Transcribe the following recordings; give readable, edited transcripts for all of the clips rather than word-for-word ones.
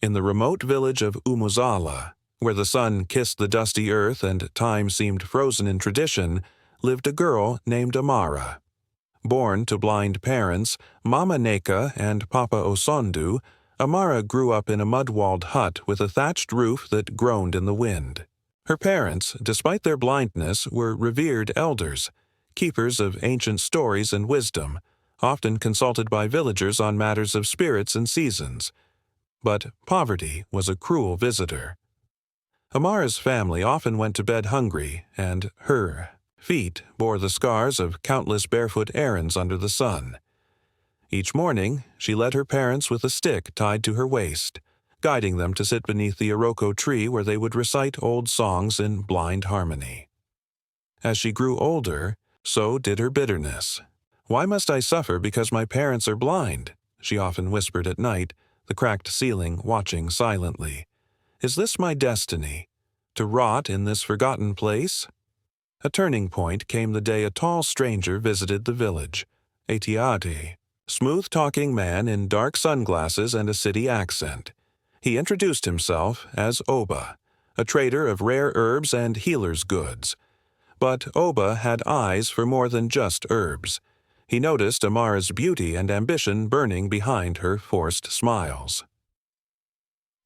In the remote village of Umuzala, where the sun kissed the dusty earth and time seemed frozen in tradition, lived a girl named Amara. Born to blind parents, Mama Neka and Papa Osondu, Amara grew up in a mud-walled hut with a thatched roof that groaned in the wind. Her parents, despite their blindness, were revered elders, keepers of ancient stories and wisdom, often consulted by villagers on matters of spirits and seasons. But poverty was a cruel visitor. Amara's family often went to bed hungry, and her feet bore the scars of countless barefoot errands under the sun. Each morning, she led her parents with a stick tied to her waist, guiding them to sit beneath the iroko tree where they would recite old songs in blind harmony. As she grew older, so did her bitterness. "Why must I suffer because my parents are blind?" she often whispered at night, the cracked ceiling watching silently. "Is this my destiny, to rot in this forgotten place?" A turning point came the day a tall stranger visited the village, a tiati, smooth-talking man in dark sunglasses and a city accent. He introduced himself as Oba, a trader of rare herbs and healer's goods. But Oba had eyes for more than just herbs. He noticed Amara's beauty and ambition burning behind her forced smiles.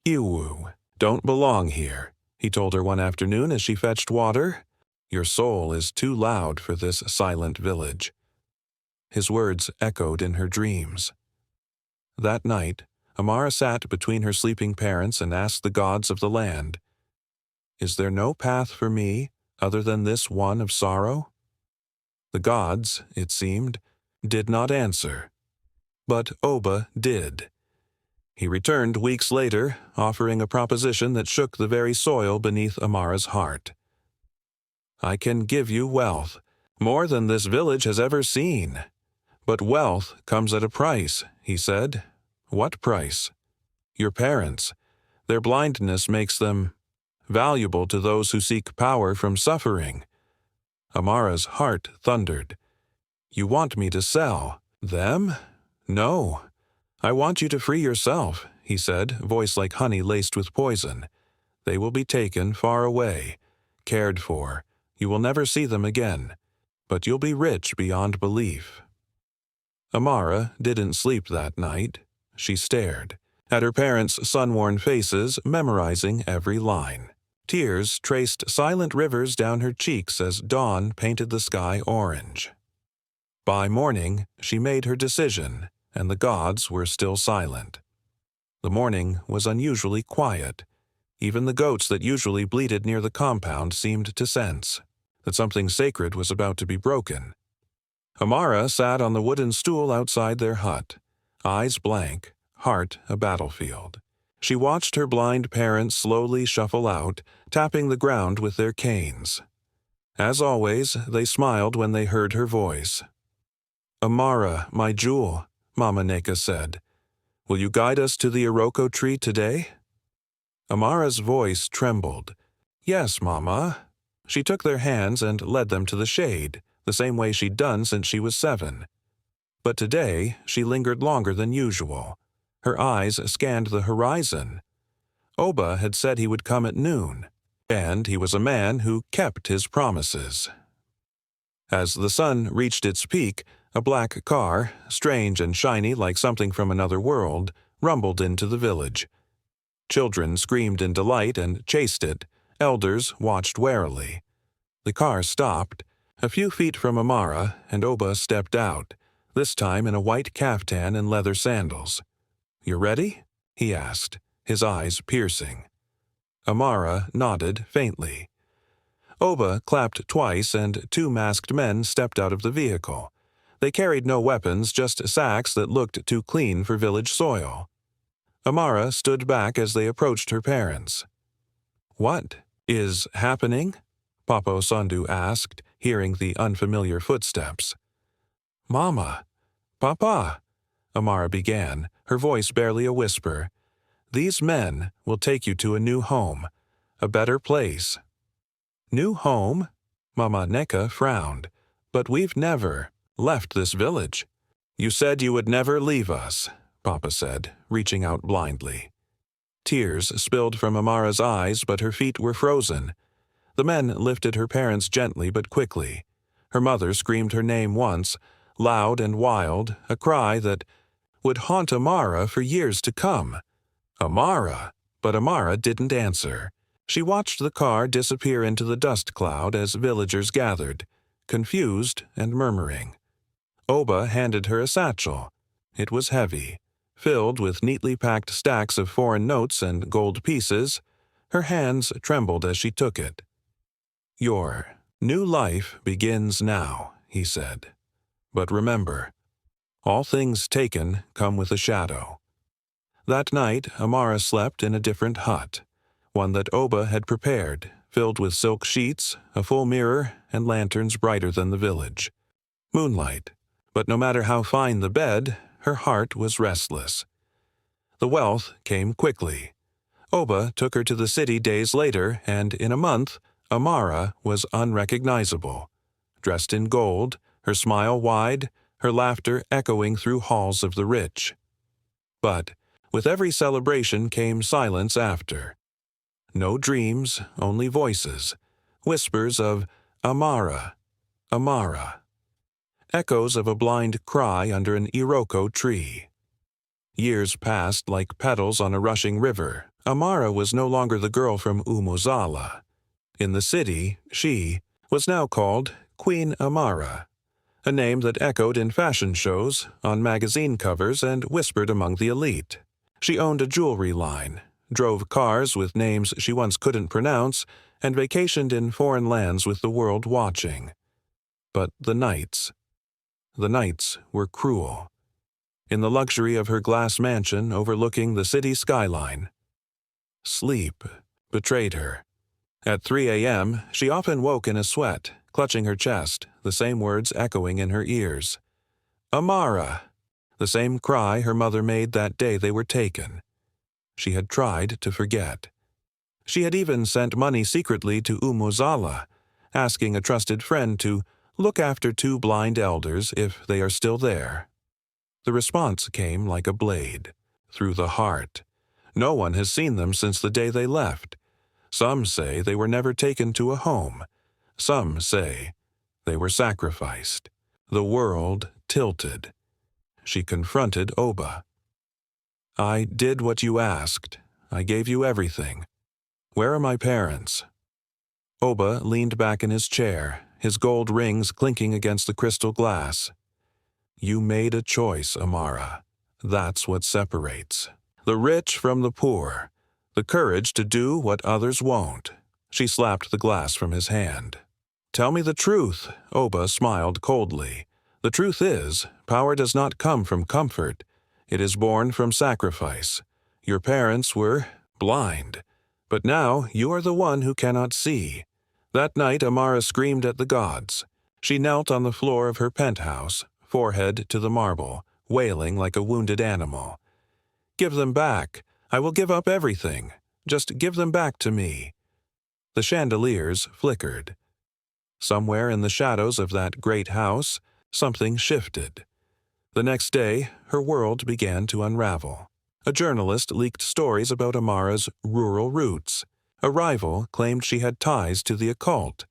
"You don't belong here," he told her one afternoon as she fetched water. "Your soul is too loud for this silent village." His words echoed in her dreams. That night, Amara sat between her sleeping parents and asked the gods of the land, "Is there no path for me other than this one of sorrow?" The gods, it seemed, did not answer. But Oba did. He returned weeks later, offering a proposition that shook the very soil beneath Amara's heart. "I can give you wealth, more than this village has ever seen. But wealth comes at a price," he said. "What price?" "Your parents. Their blindness makes them valuable to those who seek power from suffering." Amara's heart thundered. "You want me to sell them? No. I want you to free yourself," he said, voice like honey laced with poison. "They will be taken far away, cared for. You will never see them again, but you'll be rich beyond belief." Amara didn't sleep that night. She stared at her parents' sun-worn faces, memorizing every line. Tears traced silent rivers down her cheeks as dawn painted the sky orange. By morning, she made her decision, and the gods were still silent. The morning was unusually quiet. Even the goats that usually bleated near the compound seemed to sense that something sacred was about to be broken. Amara sat on the wooden stool outside their hut, eyes blank, heart a battlefield. She watched her blind parents slowly shuffle out, tapping the ground with their canes. As always, they smiled when they heard her voice. "Amara, my jewel," Mama Neka said, "will you guide us to the iroko tree today?" Amara's voice trembled. "Yes, Mama." She took their hands and led them to the shade, the same way she'd done since she was 7. But today, she lingered longer than usual. Her eyes scanned the horizon. Oba had said he would come at noon, and he was a man who kept his promises. As the sun reached its peak, a black car, strange and shiny like something from another world, rumbled into the village. Children screamed in delight and chased it. Elders watched warily. The car stopped, a few feet from Amara, and Oba stepped out, this time in a white caftan and leather sandals. "You ready?" he asked, his eyes piercing. Amara nodded faintly. Oba clapped twice, and 2 masked men stepped out of the vehicle. They carried no weapons, just sacks that looked too clean for village soil. Amara stood back as they approached her parents. "What is happening?" Papa Osondu asked, hearing the unfamiliar footsteps. "Mama, Papa," Amara began, her voice barely a whisper. "These men will take you to a new home, a better place." "New home?" Mama Neka frowned. "But we've never left this village." "You said you would never leave us," Papa said, reaching out blindly. Tears spilled from Amara's eyes, but her feet were frozen. The men lifted her parents gently but quickly. Her mother screamed her name once, loud and wild, a cry that would haunt Amara for years to come. Amara! But Amara didn't answer. She watched the car disappear into the dust cloud as villagers gathered, confused and murmuring. Oba handed her a satchel. It was heavy, filled with neatly packed stacks of foreign notes and gold pieces. Her hands trembled as she took it. "Your new life begins now," he said. "But remember, all things taken come with a shadow." That night, Amara slept in a different hut, one that Oba had prepared, filled with silk sheets, a full mirror, and lanterns brighter than the village. Moonlight, but no matter how fine the bed, her heart was restless. The wealth came quickly. Oba took her to the city days later, and in a month, Amara was unrecognizable. Dressed in gold, her smile wide, her laughter echoing through halls of the rich. But with every celebration came silence after. No dreams, only voices, whispers of "Amara, Amara," echoes of a blind cry under an iroko tree. Years passed like petals on a rushing river. Amara was no longer the girl from Umozala. In the city, she was now called Queen Amara, a name that echoed in fashion shows, on magazine covers, and whispered among the elite. She owned a jewelry line, drove cars with names she once couldn't pronounce, and vacationed in foreign lands with the world watching. But the nights were cruel. In the luxury of her glass mansion overlooking the city skyline, sleep betrayed her. At 3 a.m., she often woke in a sweat, clutching her chest, the same words echoing in her ears. "Amara!" The same cry her mother made that day they were taken. She had tried to forget. She had even sent money secretly to Umozala, asking a trusted friend to look after 2 blind elders if they are still there. The response came like a blade, through the heart. No one has seen them since the day they left. Some say they were never taken to a home. Some say they were sacrificed. The world tilted. She confronted Oba. "I did what you asked. I gave you everything. Where are my parents?" Oba leaned back in his chair, his gold rings clinking against the crystal glass. "You made a choice, Amara. That's what separates the rich from the poor. The courage to do what others won't." She slapped the glass from his hand. "Tell me the truth," Oba smiled coldly. "The truth is, power does not come from comfort. It is born from sacrifice. Your parents were blind, but now you are the one who cannot see." That night Amara screamed at the gods. She knelt on the floor of her penthouse, forehead to the marble, wailing like a wounded animal. "Give them back. I will give up everything. Just give them back to me." The chandeliers flickered. Somewhere in the shadows of that great house, something shifted. The next day, her world began to unravel. A journalist leaked stories about Amara's rural roots. A rival claimed she had ties to the occult.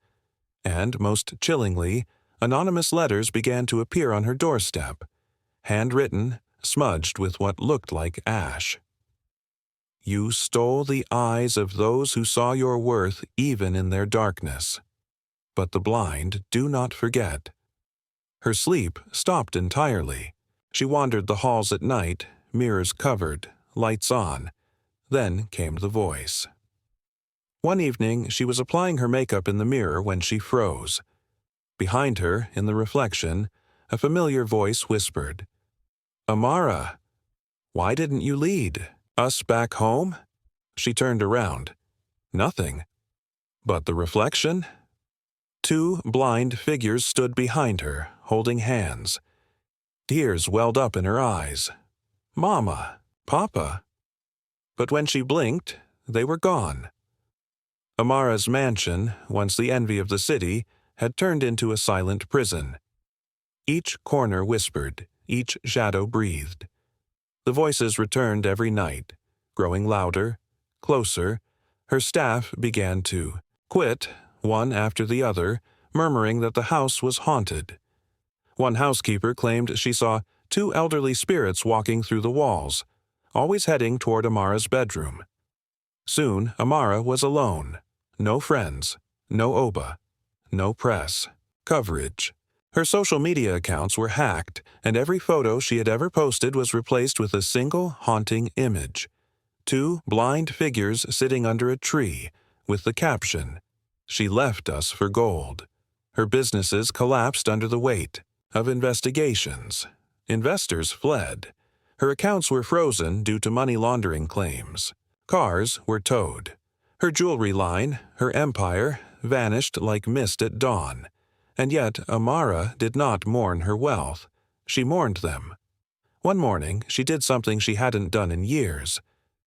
And, most chillingly, anonymous letters began to appear on her doorstep, handwritten, smudged with what looked like ash. "You stole the eyes of those who saw your worth even in their darkness. But the blind do not forget." Her sleep stopped entirely. She wandered the halls at night, mirrors covered, lights on. Then came the voice. One evening, she was applying her makeup in the mirror when she froze. Behind her, in the reflection, a familiar voice whispered, "Amara, why didn't you lead us back home?" She turned around. Nothing. But the reflection? 2 blind figures stood behind her, holding hands. Tears welled up in her eyes. "Mama, Papa." But when she blinked, they were gone. Amara's mansion, once the envy of the city, had turned into a silent prison. Each corner whispered, each shadow breathed. The voices returned every night, growing louder, closer. Her staff began to quit, one after the other, murmuring that the house was haunted. One housekeeper claimed she saw two elderly spirits walking through the walls, always heading toward Amara's bedroom. Soon, Amara was alone. No friends, no Oba, no press coverage. Her social media accounts were hacked, and every photo she had ever posted was replaced with a single haunting image. Two blind figures sitting under a tree, with the caption, "She left us for gold." Her businesses collapsed under the weight of investigations. Investors fled. Her accounts were frozen due to money laundering claims. Cars were towed. Her jewelry line, her empire, vanished like mist at dawn. And yet Amara did not mourn her wealth. She mourned them. One morning, she did something she hadn't done in years.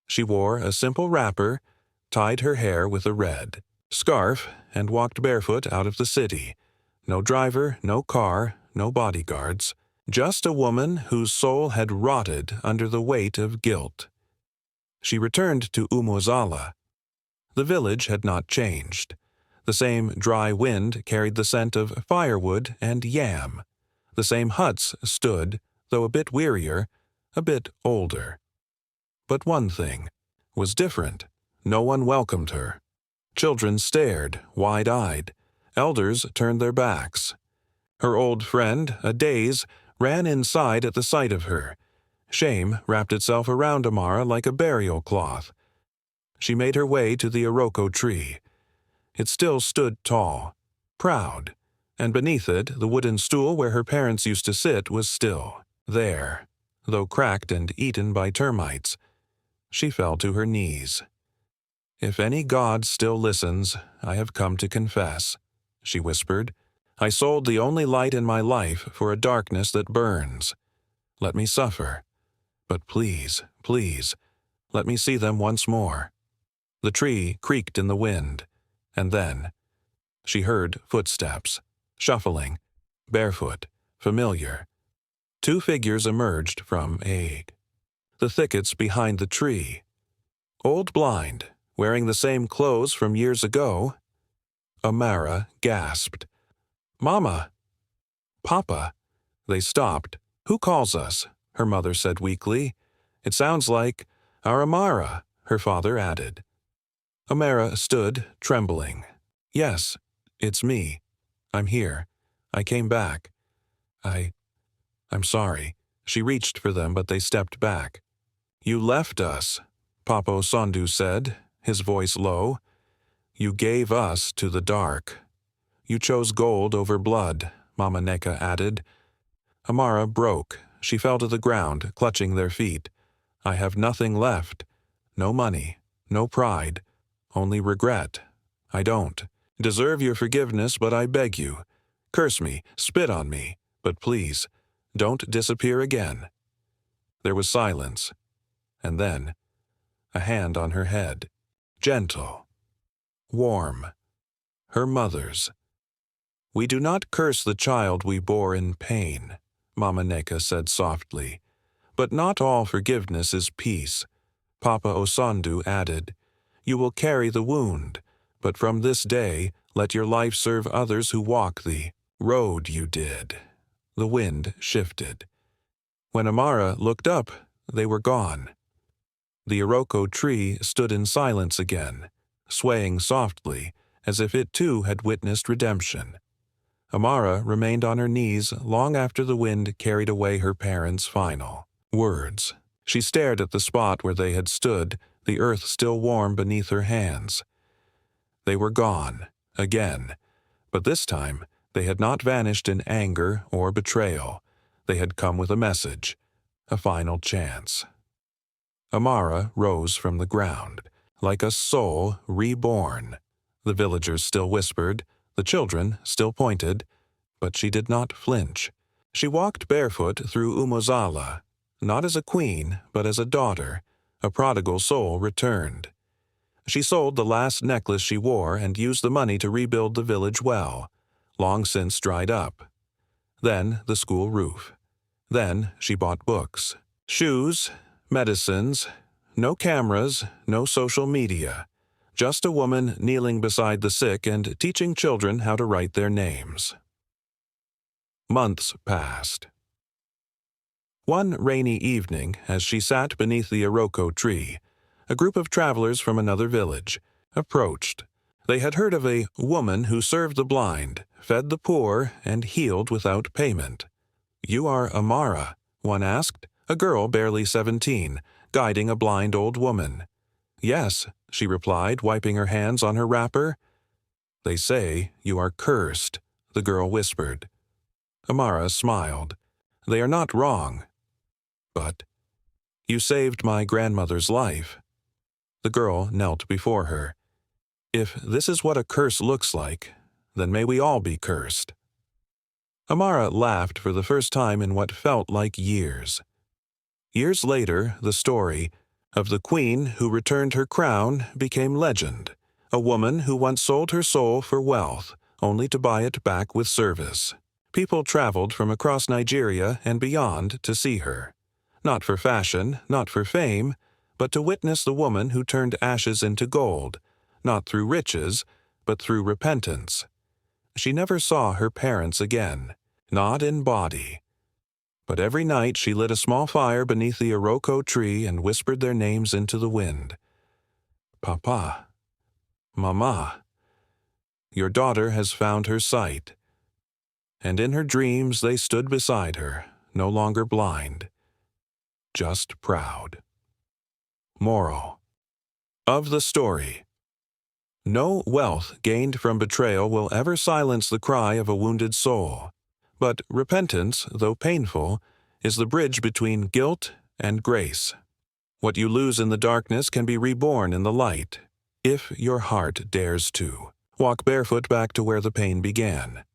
She wore a simple wrapper, tied her hair with a red scarf, and walked barefoot out of the city. No driver, no car, no bodyguards. Just a woman whose soul had rotted under the weight of guilt. She returned to Umozala. The village had not changed. The same dry wind carried the scent of firewood and yam. The same huts stood, though a bit wearier, a bit older. But one thing was different. No one welcomed her. Children stared, wide-eyed. Elders turned their backs. Her old friend, a daze, ran inside at the sight of her. Shame wrapped itself around Amara like a burial cloth. She made her way to the Iroko tree. It still stood tall, proud, and beneath it the wooden stool where her parents used to sit was still there, though cracked and eaten by termites. She fell to her knees. "If any God still listens, I have come to confess," she whispered. "I sold the only light in my life for a darkness that burns. Let me suffer. But please, please, let me see them once more." The tree creaked in the wind, and then she heard footsteps, shuffling, barefoot, familiar. Two figures emerged from the thickets behind the tree. Old blind, wearing the same clothes from years ago. Amara gasped. "Mama! Papa!" They stopped. "Who calls us?" her mother said weakly. "It sounds like our Amara," her father added. Amara stood, trembling. "Yes, it's me. I'm here. I came back. I'm sorry." She reached for them, but they stepped back. "You left us," Papa Sondu said, his voice low. "You gave us to the dark. You chose gold over blood," Mama Neka added. Amara broke. She fell to the ground, clutching their feet. "I have nothing left. No money, no pride, only regret. I don't deserve your forgiveness, but I beg you. Curse me, spit on me, but please, don't disappear again." There was silence, and then a hand on her head, gentle, warm, her mother's. "We do not curse the child we bore in pain," Mama Neka said softly. "But not all forgiveness is peace." Papa Osondu added, "You will carry the wound, but from this day let your life serve others who walk the road you did." The wind shifted. When Amara looked up, they were gone. The Iroko tree stood in silence again, swaying softly, as if it too had witnessed redemption. Amara remained on her knees long after the wind carried away her parents' final words. She stared at the spot where they had stood, the earth still warm beneath her hands. They were gone, again, but this time they had not vanished in anger or betrayal. They had come with a message, a final chance. Amara rose from the ground, like a soul reborn. The villagers still whispered, the children still pointed, but she did not flinch. She walked barefoot through Umozala, not as a queen, but as a daughter. A prodigal soul returned. She sold the last necklace she wore and used the money to rebuild the village well, long since dried up. Then the school roof. Then she bought books, shoes, medicines, No cameras, no social media. Just a woman kneeling beside the sick and teaching children how to write their names. Months passed. One rainy evening, as she sat beneath the Iroko tree, a group of travelers from another village approached. They had heard of a woman who served the blind, fed the poor, and healed without payment. "You are Amara?" one asked, a girl barely 17, guiding a blind old woman. "Yes," she replied, wiping her hands on her wrapper. "They say you are cursed," the girl whispered. Amara smiled. "They are not wrong." "But you saved my grandmother's life." The girl knelt before her. "If this is what a curse looks like, then may we all be cursed." Amara laughed for the first time in what felt like years. Years later, the story of the queen who returned her crown became legend, a woman who once sold her soul for wealth, only to buy it back with service. People traveled from across Nigeria and beyond to see her. Not for fashion, not for fame, but to witness the woman who turned ashes into gold, not through riches, but through repentance. She never saw her parents again, not in body. But every night she lit a small fire beneath the Iroko tree and whispered their names into the wind. "Papa, Mama, your daughter has found her sight." And in her dreams they stood beside her, no longer blind, just proud. Moral of the story: no wealth gained from betrayal will ever silence the cry of a wounded soul. But repentance, though painful, is the bridge between guilt and grace. What you lose in the darkness can be reborn in the light, if your heart dares to. Walk barefoot back to where the pain began.